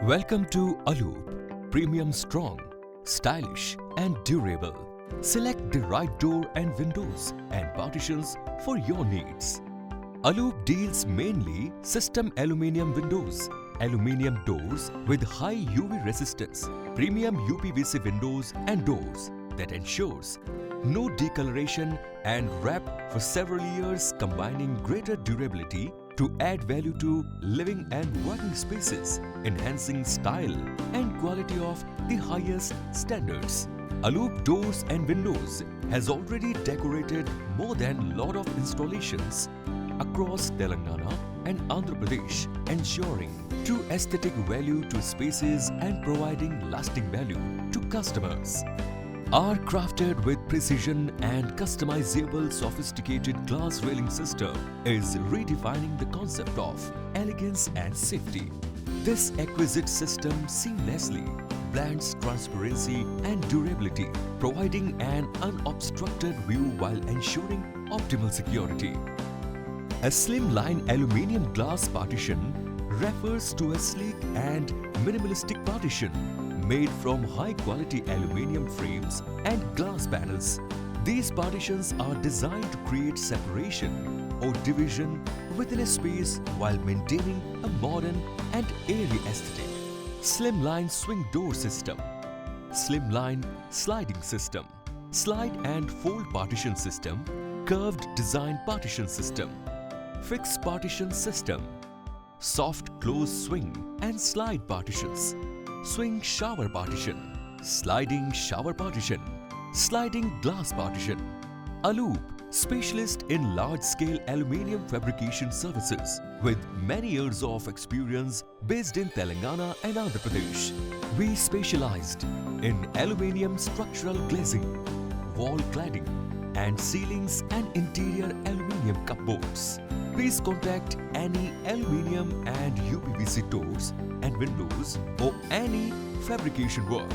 Welcome to Aloop. Premium strong, stylish and durable. Select the right door and windows and partitions for your needs. Aloop deals mainly system aluminium windows, aluminium doors with high UV resistance, premium UPVC windows and doors that ensures no discoloration and wrap for several years, combining greater durability to add value to living and working spaces, enhancing style and quality of the highest standards. Aloop Doors and Windows has already decorated more than lot of installations across Telangana and Andhra Pradesh, ensuring true aesthetic value to spaces and providing lasting value to customers. Our crafted with precision and customizable sophisticated glass railing system is redefining the concept of elegance and safety. This exquisite system seamlessly blends transparency and durability, providing an unobstructed view while ensuring optimal security. A slimline aluminium glass partition refers to a sleek and minimalistic partition made from high-quality aluminium frames and glass panels. These partitions are designed to create separation or division within a space while maintaining a modern and airy aesthetic. Slimline swing door system, slimline sliding system, slide and fold partition system, curved design partition system, fixed partition system, soft close swing and slide partitions, swing shower partition, sliding shower partition, sliding glass partition. Aloop, specialist in large-scale aluminium fabrication services with many years of experience based in Telangana and Andhra Pradesh. We specialized in aluminium structural glazing, wall cladding, and ceilings and interior aluminium cupboards. Please contact any aluminium and UPVC doors and windows or any fabrication work.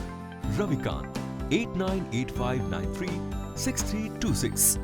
Ravikant 898593 6326